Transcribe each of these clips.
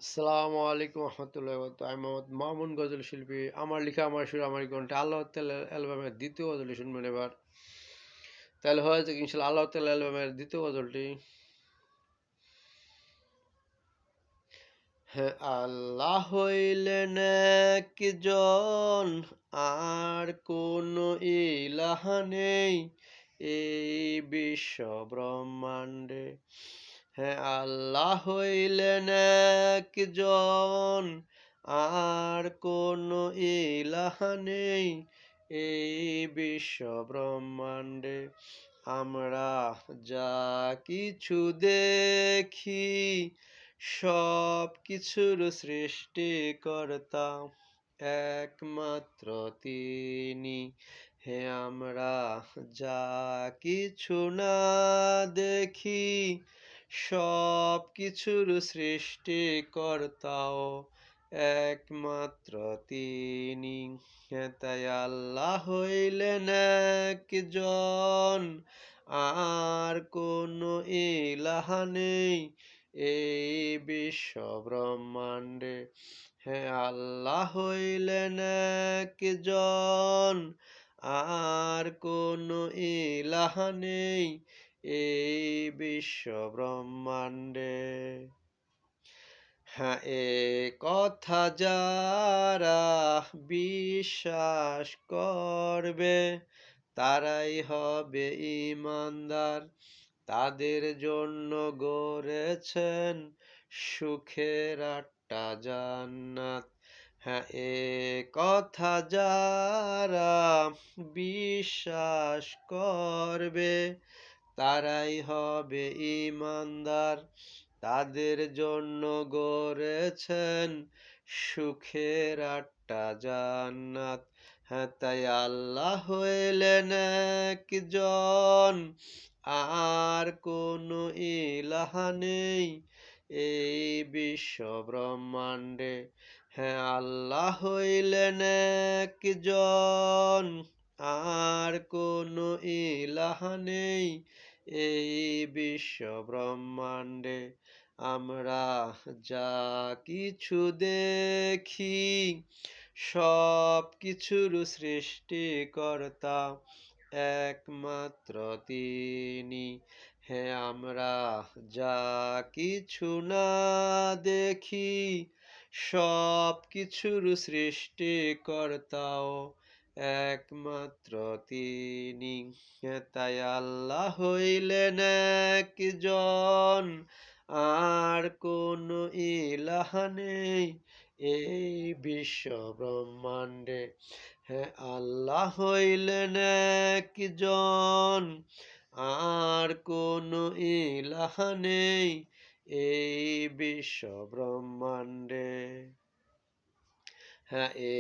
আসসালামু আলাইকুম রহমতুল্লাহ আমি মোহাম্মদ মামুন গজল শিল্পী। আমার লেখা আমার সুর আমার কণ্ঠে আল্লাহ তাআলা অ্যালবামের দ্বিতীয় গজলটি শুনবেন এবার। তাহলে হয়েছে ইনশাল্লাহ আল্লাহ তাআলা অ্যালবামের দ্বিতীয় গজলটি। হ্যাঁ, আল্লাহ হইলেন একজন, আর কোন ইলাহ নেই এই বিশ্ব ব্রহ্মাণ্ডে। হ্যাঁ, আল্লাহ হইলেন একজন, আর কোন ইলাহ নেই এই বিশ্ব ব্রহ্মাণ্ডে। আমরা যা কিছু দেখি সব কিছুর সৃষ্টিকর্তা একমাত্র তিনি। হে, আমরা যা কিছু না দেখি সব কিছুর সৃষ্টিকর্তাও একমাত্র তিনি। হে, তাই আল্লাহ হইলেন একজন, আর কোনো ইলাহ নেই এই বিশ্ব ব্রহ্মাণ্ডে। হ্যাঁ, আল্লাহ হইলেন একজন, আর কোনো ইলাহ নেই এই বিশ্ব ব্রহ্মাণ্ডে। হ্যাঁ, এ কথা যারা বিশ্বাস করবে তারাই হবে ঈমানদার। তাদের জন্য গড়েছেন সুখের 8টা জান্নাত। হ্যাঁ, এ কথা যারা বিশ্বাস করবে তারাই হবে ঈমানদার। তাদের জন্য গড়েছেন সুখের 8টা জান্নাত। হ্যাঁ, তাই আল্লাহ হইলেন একজন, আর কোনো ইলাহ নেই এই বিশ্ব ব্রহ্মাণ্ডে। হ্যাঁ, আল্লাহ হইলেন একজন, আর কোনো ইলাহ নেই এই বিশ্ব ব্রহ্মাণ্ডে। আমরা যা কিছু দেখি সব কিছুর সৃষ্টিকর্তা একমাত্র তিনি। হ্যাঁ, আমরা যা কিছু না দেখি সব কিছুর সৃষ্টিকর্তাও একমাত্র তিনি। হ্যাঁ, তাই আল্লাহ হইলেন একজন, আর কোনো ইলাহ নেই এই বিশ্ব ব্রহ্মাণ্ডে। হ্যাঁ, আল্লাহ হইলেন একজন, আর কোনো ইলাহ নেই এই বিশ্ব ব্রহ্মাণ্ডে। হ্যাঁ, এ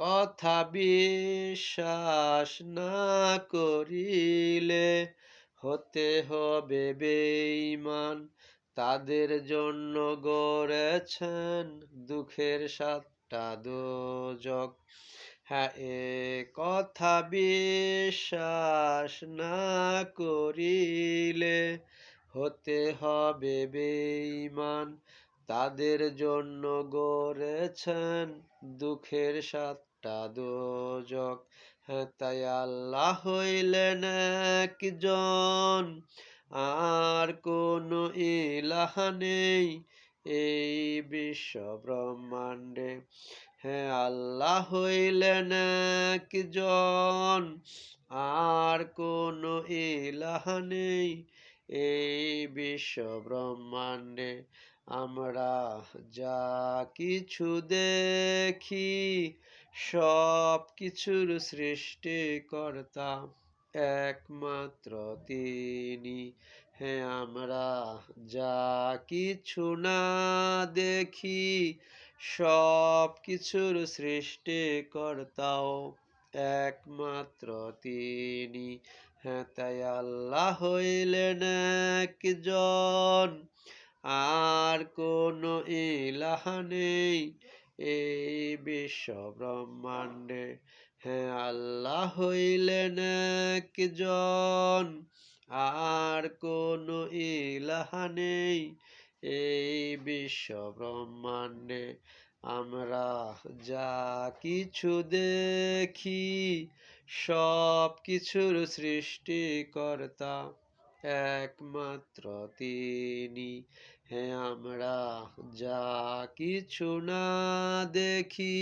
কথা বিশ্বাস না করিলে হতে হবে বেঈমান। তাদের জন্য গড়েছেন দুঃখের 7টা দোজখ। হ্যাঁ, এ কথা বিশ্বাস না করিলে হতে হবে বেঈমান। তাদের জন্য গড়েছেন দুঃখের 7টা দোজখ। হ্যাঁ, তাই আল্লাহ হইলেন একজন, আর কোনো ইলাহ নেই এই বিশ্ব ব্রহ্মাণ্ডে। হ্যাঁ, আল্লাহ হইলেন একজন, আর কোনো ইলাহ নেই এই বিশ্ব ব্রহ্মাণ্ডে। আমরা যা কিছু দেখি সব কিছুর সৃষ্টিকর্তা একমাত্র তিনি। হ্যাঁ, আমরা যা কিছু না দেখি সব কিছুর সৃষ্টিকর্তাও একমাত্র তিনি। হ্যাঁ, তাই আল্লাহ হইলেন একজন, আর কোনো ইলাহ নেই এই বিশ্ব ব্রহ্মাণ্ডে। হ্যাঁ, আল্লাহ হইলেন একজন, আর কোনো ইলাহ নেই এই বিশ্ব ব্রহ্মাণ্ডে আমরা যা কিছু দেখি সব কিছুর সৃষ্টিকর্তা একমাত্র তিনি। হ্যাঁ, আমরা যা কিছু না দেখি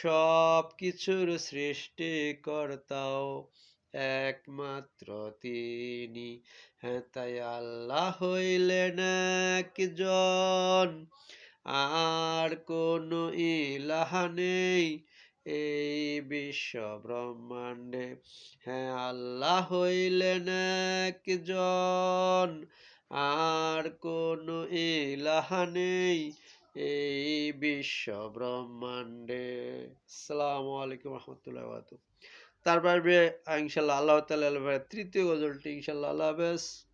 সব কিছুর সৃষ্টিকর্তাও একমাত্র তিনি। হ্যাঁ, তাই আল্লাহ হইলেন একজন, আর কোনো ইলাহা নেই এই বিশ্ব ব্রহ্মাণ্ডে। হ্যাঁ, আল্লাহ হইলেন একজন, আর কোনো ইলাহা নেই এই বিশ্ব ব্রহ্মাণ্ডে। আসসালামু আলাইকুম রহমতুল্লাহ। তারপর ইনশাল্লাহ আল্লাহ তাআলা তৃতীয় গজলটি ইনশাল্লাহ। আল্লাহ হাফেজ।